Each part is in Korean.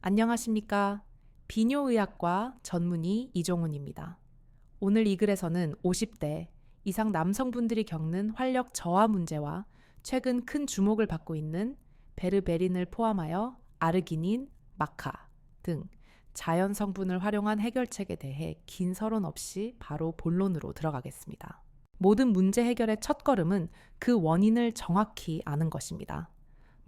안녕하십니까. 비뇨의학과 전문의 이종훈입니다. 오늘 이 글에서는 50대 이상 남성분들이 겪는 활력 저하 문제와 최근 큰 주목을 받고 있는 베르베린을 포함하여 아르기닌, 마카 등 자연 성분을 활용한 해결책에 대해 긴 서론 없이 바로 본론으로 들어가겠습니다. 모든 문제 해결의 첫걸음은 그 원인을 정확히 아는 것입니다.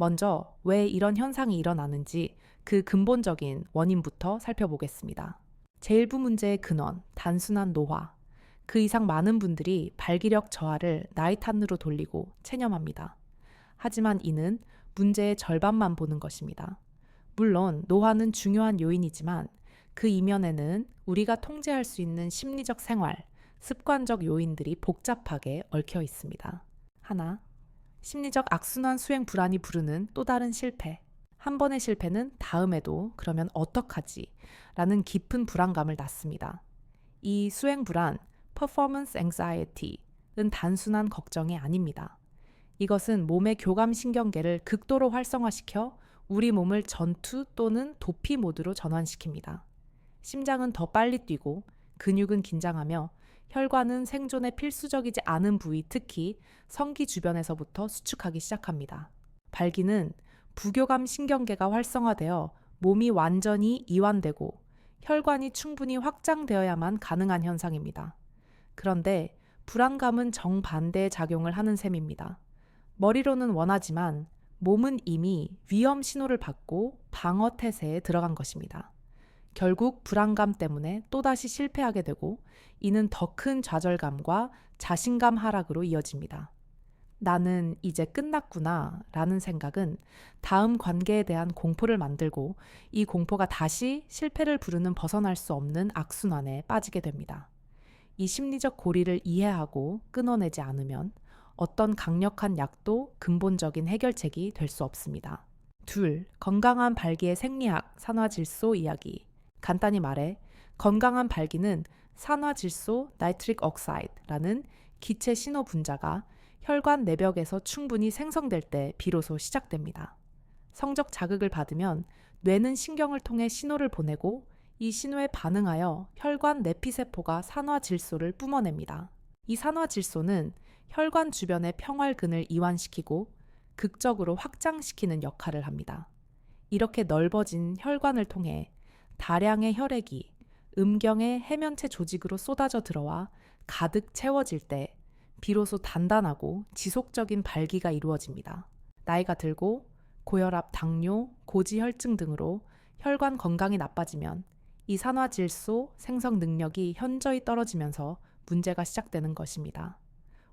먼저 왜 이런 현상이 일어나는지 그 근본적인 원인부터 살펴보겠습니다. 제1부 문제의 근원, 단순한 노화. 그 이상 많은 분들이 발기력 저하를 나이 탓으로 돌리고 체념합니다. 하지만 이는 문제의 절반만 보는 것입니다. 물론 노화는 중요한 요인이지만 그 이면에는 우리가 통제할 수 있는 심리적 생활, 습관적 요인들이 복잡하게 얽혀 있습니다. 하나, 심리적 악순환 수행 불안이 부르는 또 다른 실패. 한 번의 실패는 다음에도 그러면 어떡하지? 라는 깊은 불안감을 낳습니다. 이 수행 불안, performance anxiety는 단순한 걱정이 아닙니다. 이것은 몸의 교감 신경계를 극도로 활성화시켜 우리 몸을 전투 또는 도피 모드로 전환시킵니다. 심장은 더 빨리 뛰고 근육은 긴장하며 혈관은 생존에 필수적이지 않은 부위, 특히 성기 주변에서부터 수축하기 시작합니다. 발기는 부교감 신경계가 활성화되어 몸이 완전히 이완되고 혈관이 충분히 확장되어야만 가능한 현상입니다. 그런데 불안감은 정반대의 작용을 하는 셈입니다. 머리로는 원하지만 몸은 이미 위험 신호를 받고 방어 태세에 들어간 것입니다. 결국 불안감 때문에 또다시 실패하게 되고 이는 더 큰 좌절감과 자신감 하락으로 이어집니다. 나는 이제 끝났구나 라는 생각은 다음 관계에 대한 공포를 만들고 이 공포가 다시 실패를 부르는 벗어날 수 없는 악순환에 빠지게 됩니다. 이 심리적 고리를 이해하고 끊어내지 않으면 어떤 강력한 약도 근본적인 해결책이 될 수 없습니다. 둘, 건강한 발기의 생리학, 산화질소 이야기. 간단히 말해 건강한 발기는 산화질소 나이트릭 억사이드라는 기체 신호 분자가 혈관 내벽에서 충분히 생성될 때 비로소 시작됩니다. 성적 자극을 받으면 뇌는 신경을 통해 신호를 보내고 이 신호에 반응하여 혈관 내피세포가 산화질소를 뿜어냅니다. 이 산화질소는 혈관 주변의 평활근을 이완시키고 극적으로 확장시키는 역할을 합니다. 이렇게 넓어진 혈관을 통해 다량의 혈액이 음경의 해면체 조직으로 쏟아져 들어와 가득 채워질 때 비로소 단단하고 지속적인 발기가 이루어집니다. 나이가 들고 고혈압, 당뇨, 고지혈증 등으로 혈관 건강이 나빠지면 이 산화질소 생성 능력이 현저히 떨어지면서 문제가 시작되는 것입니다.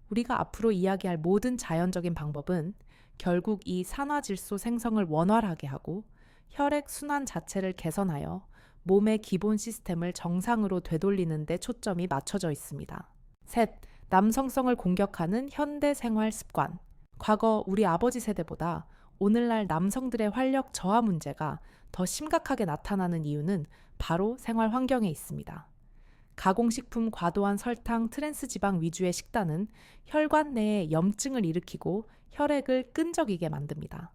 우리가 앞으로 이야기할 모든 자연적인 방법은 결국 이 산화질소 생성을 원활하게 하고 혈액 순환 자체를 개선하여 몸의 기본 시스템을 정상으로 되돌리는 데 초점이 맞춰져 있습니다. 셋, 남성성을 공격하는 현대 생활 습관. 과거 우리 아버지 세대보다 오늘날 남성들의 활력 저하 문제가 더 심각하게 나타나는 이유는 바로 생활 환경에 있습니다. 가공식품 과도한 설탕, 트랜스지방 위주의 식단은 혈관 내에 염증을 일으키고 혈액을 끈적이게 만듭니다.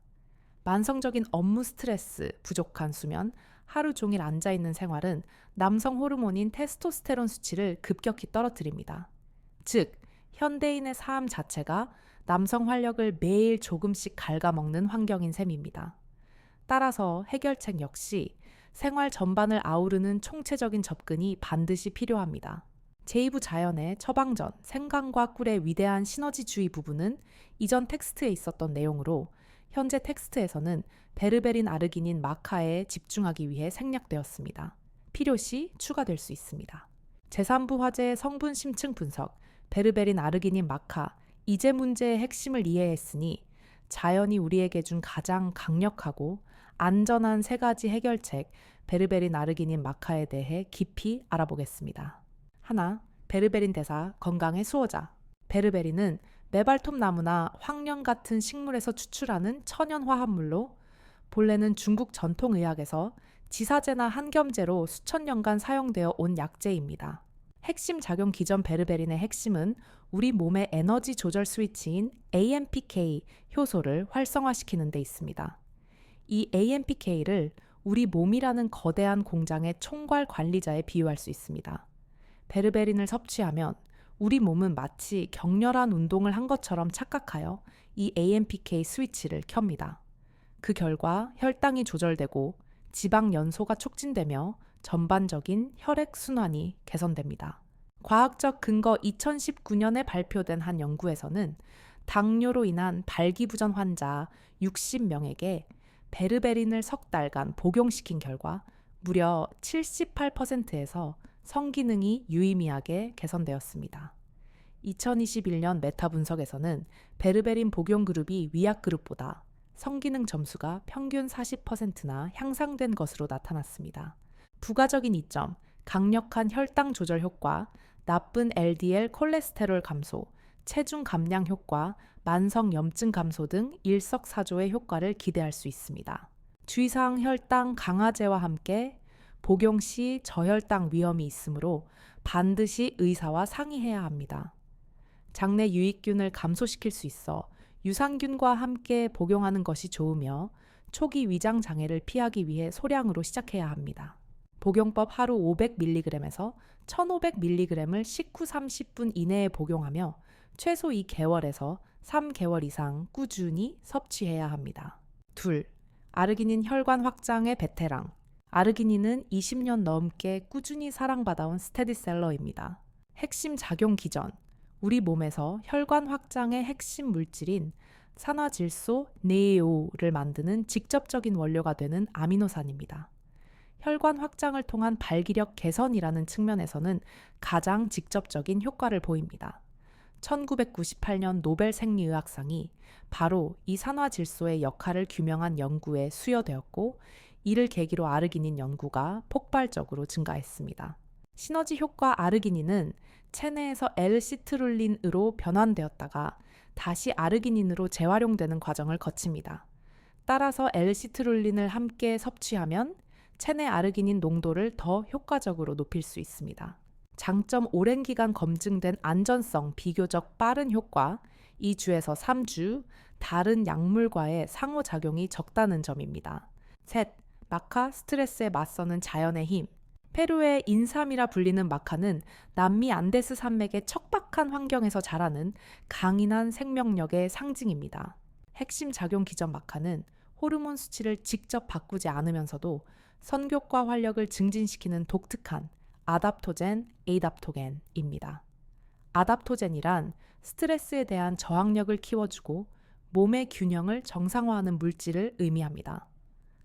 만성적인 업무 스트레스, 부족한 수면, 하루 종일 앉아있는 생활은 남성 호르몬인 테스토스테론 수치를 급격히 떨어뜨립니다. 즉, 현대인의 삶 자체가 남성 활력을 매일 조금씩 갉아먹는 환경인 셈입니다. 따라서 해결책 역시 생활 전반을 아우르는 총체적인 접근이 반드시 필요합니다. 제2부 자연의 처방전, 생강과 꿀의 위대한 시너지주의 부분은 이전 텍스트에 있었던 내용으로 현재 텍스트에서는 베르베린 아르기닌 마카에 집중하기 위해 생략되었습니다. 필요시 추가될 수 있습니다. 제3부 화제의 성분 심층 분석, 베르베린 아르기닌 마카, 이제 문제의 핵심을 이해했으니 자연이 우리에게 준 가장 강력하고 안전한 세 가지 해결책, 베르베린 아르기닌 마카에 대해 깊이 알아보겠습니다. 하나, 베르베린 대사, 건강의 수호자. 베르베린은 메발톱 나무나 황련 같은 식물에서 추출하는 천연 화합물로 본래는 중국 전통의학에서 지사제나 한겸제로 수천 년간 사용되어 온 약재입니다. 핵심 작용 기전 베르베린의 핵심은 우리 몸의 에너지 조절 스위치인 AMPK 효소를 활성화시키는 데 있습니다. 이 AMPK를 우리 몸이라는 거대한 공장의 총괄 관리자에 비유할 수 있습니다. 베르베린을 섭취하면 우리 몸은 마치 격렬한 운동을 한 것처럼 착각하여 이 AMPK 스위치를 켭니다. 그 결과 혈당이 조절되고 지방 연소가 촉진되며 전반적인 혈액 순환이 개선됩니다. 과학적 근거 2019년에 발표된 한 연구에서는 당뇨로 인한 발기부전 환자 60명에게 베르베린을 석 달간 복용시킨 결과 무려 78%에서 성기능이 유의미하게 개선되었습니다. 2021년 메타 분석에서는 베르베린 복용 그룹이 위약 그룹보다 성기능 점수가 평균 40%나 향상된 것으로 나타났습니다. 부가적인 이점, 강력한 혈당 조절 효과, 나쁜 LDL 콜레스테롤 감소, 체중 감량 효과, 만성 염증 감소 등 일석사조의 효과를 기대할 수 있습니다. 주의사항 혈당 강화제와 함께 복용 시 저혈당 위험이 있으므로 반드시 의사와 상의해야 합니다. 장내 유익균을 감소시킬 수 있어 유산균과 함께 복용하는 것이 좋으며 초기 위장 장애를 피하기 위해 소량으로 시작해야 합니다. 복용법 하루 500mg에서 1500mg을 식후 30분 이내에 복용하며 최소 2개월에서 3개월 이상 꾸준히 섭취해야 합니다. 2. 아르기닌 혈관 확장의 베테랑. 아르기닌은 20년 넘게 꾸준히 사랑받아온 스테디셀러입니다. 핵심 작용 기전. 우리 몸에서 혈관 확장의 핵심 물질인 산화질소 네오를 만드는 직접적인 원료가 되는 아미노산입니다. 혈관 확장을 통한 발기력 개선이라는 측면에서는 가장 직접적인 효과를 보입니다. 1998년 노벨 생리의학상이 바로 이 산화질소의 역할을 규명한 연구에 수여되었고, 이를 계기로 아르기닌 연구가 폭발적으로 증가했습니다. 시너지 효과 아르기닌은 체내에서 L-시트룰린으로 변환되었다가 다시 아르기닌으로 재활용되는 과정을 거칩니다. 따라서 L-시트룰린을 함께 섭취하면 체내 아르기닌 농도를 더 효과적으로 높일 수 있습니다. 장점 오랜 기간 검증된 안전성 비교적 빠른 효과, 2주에서 3주, 다른 약물과의 상호작용이 적다는 점입니다. 셋, 마카 스트레스에 맞서는 자연의 힘. 페루의 인삼이라 불리는 마카는 남미 안데스 산맥의 척박한 환경에서 자라는 강인한 생명력의 상징입니다. 핵심 작용 기전 마카는 호르몬 수치를 직접 바꾸지 않으면서도 선교과 활력을 증진시키는 독특한 아답토젠, 에이답토겐입니다. 아답토젠이란 스트레스에 대한 저항력을 키워주고 몸의 균형을 정상화하는 물질을 의미합니다.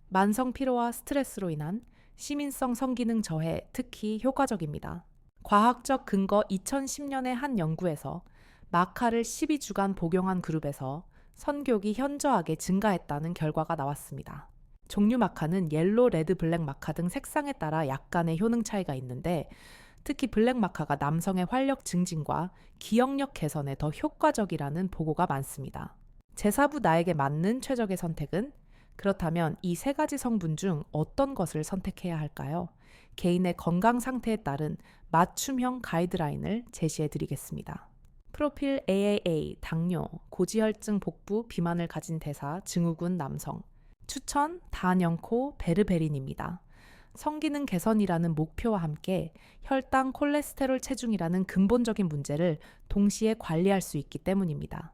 만성 피로와 스트레스로 인한 시민성 성기능 저해 특히 효과적입니다. 과학적 근거 2010년의 한 연구에서 마카를 12주간 복용한 그룹에서 선교기 현저하게 증가했다는 결과가 나왔습니다. 종류 마카는 옐로, 레드, 블랙 마카 등 색상에 따라 약간의 효능 차이가 있는데, 특히 블랙 마카가 남성의 활력 증진과 기억력 개선에 더 효과적이라는 보고가 많습니다. 제4부 나에게 맞는 최적의 선택은? 그렇다면 이 세 가지 성분 중 어떤 것을 선택해야 할까요? 개인의 건강 상태에 따른 맞춤형 가이드라인을 제시해 드리겠습니다. 프로필 AAA, 당뇨, 고지혈증 복부 비만을 가진 대사, 증후군 남성. 추천 다년코 베르베린입니다. 성기능 개선이라는 목표와 함께 혈당, 콜레스테롤, 체중이라는 근본적인 문제를 동시에 관리할 수 있기 때문입니다.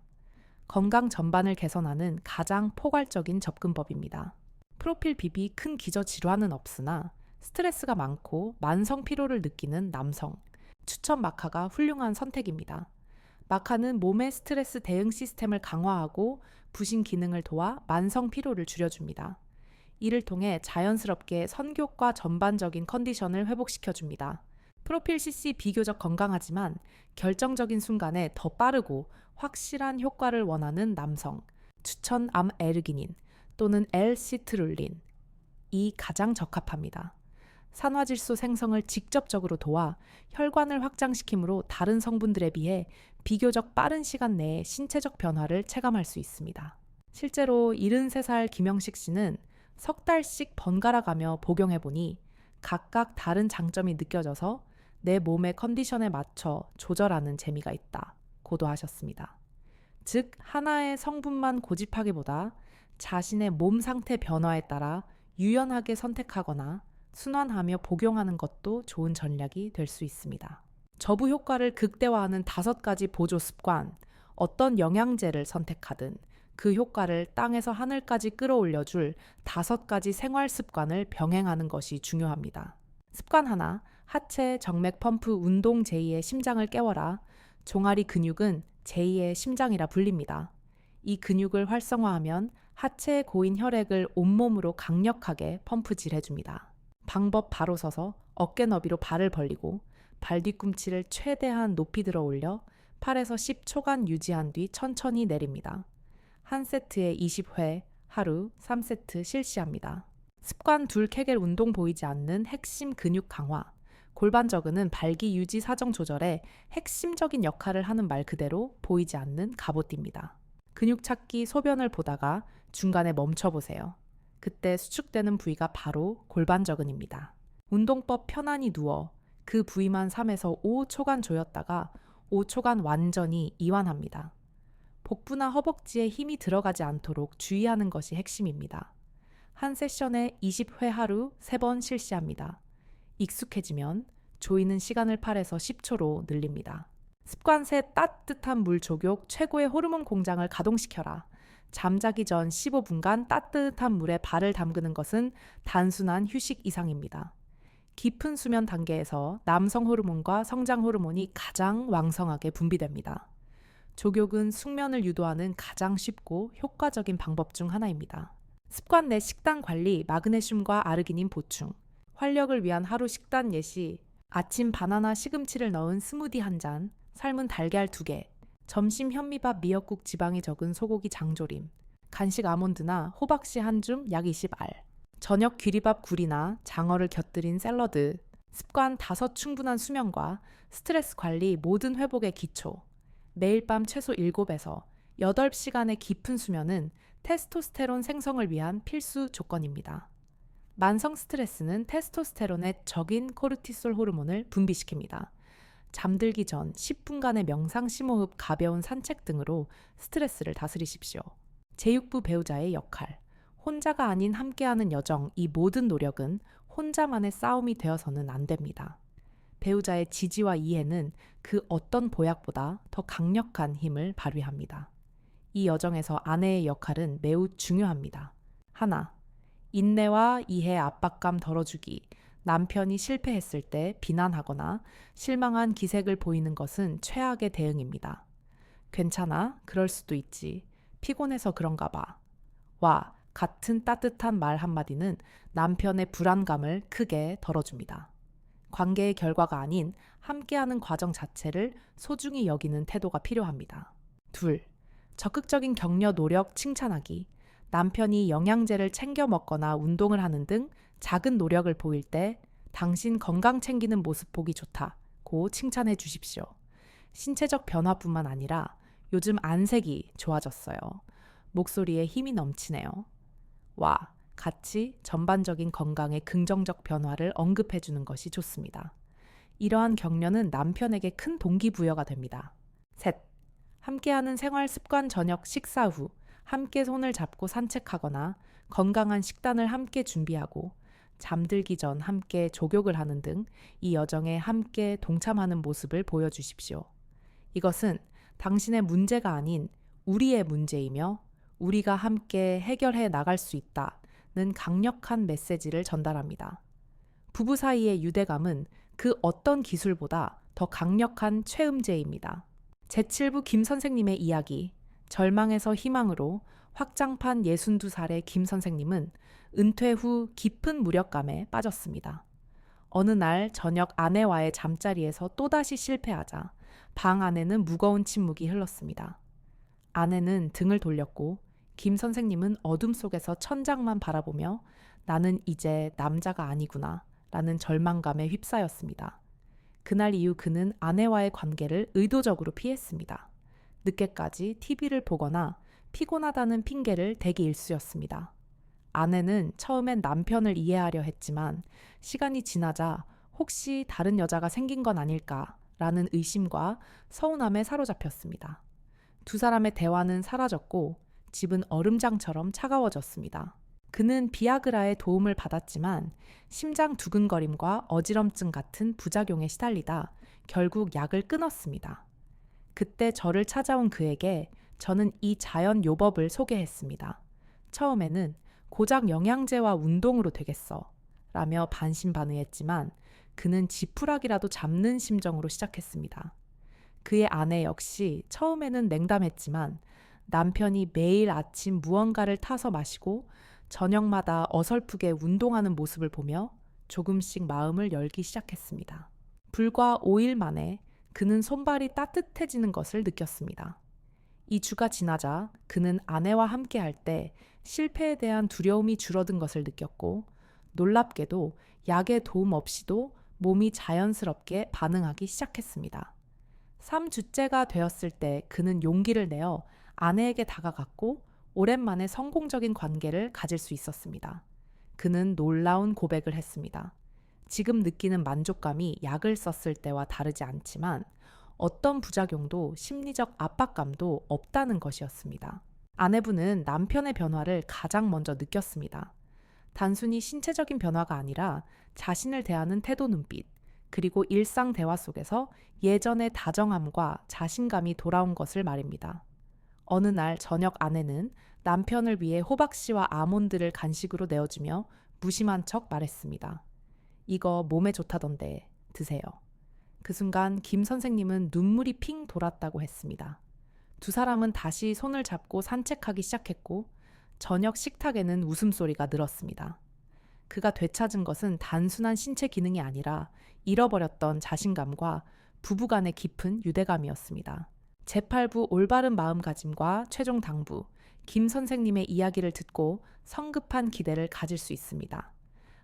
건강 전반을 개선하는 가장 포괄적인 접근법입니다. 프로필 비비 큰 기저질환은 없으나 스트레스가 많고 만성 피로를 느끼는 남성. 추천 마카가 훌륭한 선택입니다. 마카는 몸의 스트레스 대응 시스템을 강화하고 부신 기능을 도와 만성 피로를 줄여줍니다. 이를 통해 자연스럽게 선교과 전반적인 컨디션을 회복시켜줍니다. 프로필 CC 비교적 건강하지만 결정적인 순간에 더 빠르고 확실한 효과를 원하는 남성. 추천 암에르기닌 또는 L-시트룰린이 가장 적합합니다. 산화질소 생성을 직접적으로 도와 혈관을 확장시키므로 다른 성분들에 비해 비교적 빠른 시간 내에 신체적 변화를 체감할 수 있습니다. 실제로 73살 김영식 씨는 석 달씩 번갈아 가며 복용해보니 각각 다른 장점이 느껴져서 내 몸의 컨디션에 맞춰 조절하는 재미가 있다 고도 하셨습니다. 즉, 하나의 성분만 고집하기보다 자신의 몸 상태 변화에 따라 유연하게 선택하거나 순환하며 복용하는 것도 좋은 전략이 될 수 있습니다. 저부 효과를 극대화하는 5가지 보조 습관, 어떤 영양제를 선택하든 그 효과를 땅에서 하늘까지 끌어올려줄 5가지 생활 습관을 병행하는 것이 중요합니다. 습관 하나, 하체 정맥 펌프 운동 제2의 심장을 깨워라. 종아리 근육은 제2의 심장이라 불립니다. 이 근육을 활성화하면 하체에 고인 혈액을 온몸으로 강력하게 펌프질 해줍니다. 방법 바로 서서 어깨 너비로 발을 벌리고 발 뒤꿈치를 최대한 높이 들어 올려 8에서 10초간 유지한 뒤 천천히 내립니다. 한 세트에 20회, 하루 3세트 실시합니다. 습관 둘 케겔 운동 보이지 않는 핵심 근육 강화. 골반 저근은 발기 유지 사정 조절에 핵심적인 역할을 하는 말 그대로 보이지 않는 갑옷띠입니다. 근육 찾기 소변을 보다가 중간에 멈춰보세요. 그때 수축되는 부위가 바로 골반 저근입니다. 운동법 편안히 누워 그 부위만 3에서 5초간 조였다가 5초간 완전히 이완합니다. 복부나 허벅지에 힘이 들어가지 않도록 주의하는 것이 핵심입니다. 한 세션에 20회 하루 3번 실시합니다. 익숙해지면 조이는 시간을 8에서 10초로 늘립니다. 습관 셋 따뜻한 물 조욕 최고의 호르몬 공장을 가동시켜라. 잠자기 전 15분간 따뜻한 물에 발을 담그는 것은 단순한 휴식 이상입니다. 깊은 수면 단계에서 남성 호르몬과 성장 호르몬이 가장 왕성하게 분비됩니다. 조욕은 숙면을 유도하는 가장 쉽고 효과적인 방법 중 하나입니다. 습관 내 식단 관리, 마그네슘과 아르기닌 보충. 활력을 위한 하루 식단 예시: 아침 바나나 시금치를 넣은 스무디 1잔, 삶은 달걀 2개, 점심 현미밥 미역국 지방이 적은 소고기 장조림, 간식 아몬드나 호박씨 1줌 약 20알, 저녁 귀리밥 굴이나 장어를 곁들인 샐러드. 습관 5 충분한 수면과 스트레스 관리 모든 회복의 기초. 매일 밤 최소 7에서 8시간의 깊은 수면은 테스토스테론 생성을 위한 필수 조건입니다. 만성 스트레스는 테스토스테론의 적인 코르티솔 호르몬을 분비시킵니다. 잠들기 전 10분간의 명상, 심호흡, 가벼운 산책 등으로 스트레스를 다스리십시오. 제6부 배우자의 역할. 혼자가 아닌 함께하는 여정, 이 모든 노력은 혼자만의 싸움이 되어서는 안 됩니다. 배우자의 지지와 이해는 그 어떤 보약보다 더 강력한 힘을 발휘합니다. 이 여정에서 아내의 역할은 매우 중요합니다. 하나, 인내와 이해, 압박감 덜어주기. 남편이 실패했을 때 비난하거나 실망한 기색을 보이는 것은 최악의 대응입니다. 괜찮아, 그럴 수도 있지. 피곤해서 그런가 봐. 와 같은 따뜻한 말 한마디는 남편의 불안감을 크게 덜어줍니다. 관계의 결과가 아닌 함께하는 과정 자체를 소중히 여기는 태도가 필요합니다. 둘, 적극적인 격려, 노력, 칭찬하기. 남편이 영양제를 챙겨 먹거나 운동을 하는 등 작은 노력을 보일 때 당신 건강 챙기는 모습 보기 좋다고 칭찬해 주십시오. 신체적 변화뿐만 아니라 요즘 안색이 좋아졌어요. 목소리에 힘이 넘치네요. 와, 같이 전반적인 건강의 긍정적 변화를 언급해 주는 것이 좋습니다. 이러한 격려는 남편에게 큰 동기부여가 됩니다. 셋, 함께하는 생활 습관. 저녁 식사 후 함께 손을 잡고 산책하거나 건강한 식단을 함께 준비하고 잠들기 전 함께 조욕을 하는 등 이 여정에 함께 동참하는 모습을 보여주십시오. 이것은 당신의 문제가 아닌 우리의 문제이며 우리가 함께 해결해 나갈 수 있다는 강력한 메시지를 전달합니다. 부부 사이의 유대감은 그 어떤 기술보다 더 강력한 최음제입니다. 제7부 김 선생님의 이야기. 절망에서 희망으로 확장판 62살의 김 선생님은 은퇴 후 깊은 무력감에 빠졌습니다. 어느 날 저녁 아내와의 잠자리에서 또다시 실패하자 방 안에는 무거운 침묵이 흘렀습니다. 아내는 등을 돌렸고 김 선생님은 어둠 속에서 천장만 바라보며 나는 이제 남자가 아니구나 라는 절망감에 휩싸였습니다. 그날 이후 그는 아내와의 관계를 의도적으로 피했습니다. 늦게까지 TV를 보거나 피곤하다는 핑계를 대기 일쑤였습니다. 아내는 처음엔 남편을 이해하려 했지만 시간이 지나자 혹시 다른 여자가 생긴 건 아닐까라는 의심과 서운함에 사로잡혔습니다. 두 사람의 대화는 사라졌고 집은 얼음장처럼 차가워졌습니다. 그는 비아그라의 도움을 받았지만 심장 두근거림과 어지럼증 같은 부작용에 시달리다 결국 약을 끊었습니다. 그때 저를 찾아온 그에게 저는 이 자연 요법을 소개했습니다. 처음에는 고작 영양제와 운동으로 되겠어 라며 반신반의했지만 그는 지푸라기라도 잡는 심정으로 시작했습니다. 그의 아내 역시 처음에는 냉담했지만 남편이 매일 아침 무언가를 타서 마시고 저녁마다 어설프게 운동하는 모습을 보며 조금씩 마음을 열기 시작했습니다. 불과 5일 만에 그는 손발이 따뜻해지는 것을 느꼈습니다. 2주가 지나자 그는 아내와 함께 할 때 실패에 대한 두려움이 줄어든 것을 느꼈고 놀랍게도 약의 도움 없이도 몸이 자연스럽게 반응하기 시작했습니다. 3주째가 되었을 때 그는 용기를 내어 아내에게 다가갔고 오랜만에 성공적인 관계를 가질 수 있었습니다. 그는 놀라운 고백을 했습니다. 지금 느끼는 만족감이 약을 썼을 때와 다르지 않지만 어떤 부작용도 심리적 압박감도 없다는 것이었습니다. 아내분은 남편의 변화를 가장 먼저 느꼈습니다. 단순히 신체적인 변화가 아니라 자신을 대하는 태도 눈빛, 그리고 일상 대화 속에서 예전의 다정함과 자신감이 돌아온 것을 말입니다. 어느 날 저녁 아내는 남편을 위해 호박씨와 아몬드를 간식으로 내어주며 무심한 척 말했습니다. 이거 몸에 좋다던데 드세요. 그 순간 김 선생님은 눈물이 핑 돌았다고 했습니다. 두 사람은 다시 손을 잡고 산책하기 시작했고 저녁 식탁에는 웃음소리가 늘었습니다. 그가 되찾은 것은 단순한 신체 기능이 아니라 잃어버렸던 자신감과 부부간의 깊은 유대감이었습니다. 제8부 올바른 마음가짐과 최종 당부, 김 선생님의 이야기를 듣고 성급한 기대를 가질 수 있습니다.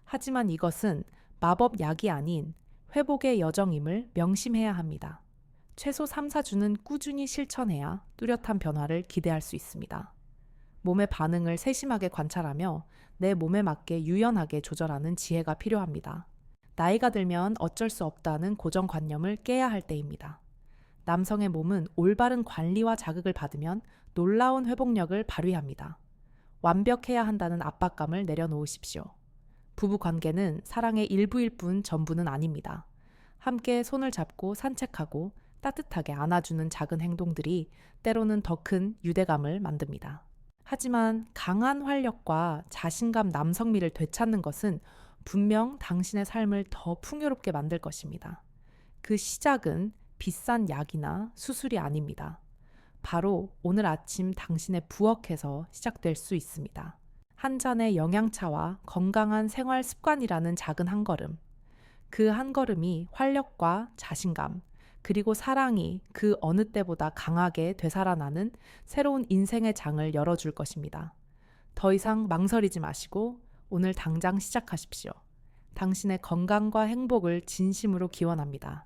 하지만 이것은 마법 약이 아닌 회복의 여정임을 명심해야 합니다. 최소 3, 4주는 꾸준히 실천해야 뚜렷한 변화를 기대할 수 있습니다. 몸의 반응을 세심하게 관찰하며 내 몸에 맞게 유연하게 조절하는 지혜가 필요합니다. 나이가 들면 어쩔 수 없다는 고정관념을 깨야 할 때입니다. 남성의 몸은 올바른 관리와 자극을 받으면 놀라운 회복력을 발휘합니다. 완벽해야 한다는 압박감을 내려놓으십시오. 부부 관계는 사랑의 일부일 뿐 전부는 아닙니다. 함께 손을 잡고 산책하고 따뜻하게 안아주는 작은 행동들이 때로는 더 큰 유대감을 만듭니다. 하지만 강한 활력과 자신감 남성미를 되찾는 것은 분명 당신의 삶을 더 풍요롭게 만들 것입니다. 그 시작은 비싼 약이나 수술이 아닙니다. 바로 오늘 아침 당신의 부엌에서 시작될 수 있습니다. 한 잔의 영양차와 건강한 생활 습관이라는 작은 한 걸음. 그 한 걸음이 활력과 자신감, 그리고 사랑이 그 어느 때보다 강하게 되살아나는 새로운 인생의 장을 열어줄 것입니다. 더 이상 망설이지 마시고 오늘 당장 시작하십시오. 당신의 건강과 행복을 진심으로 기원합니다.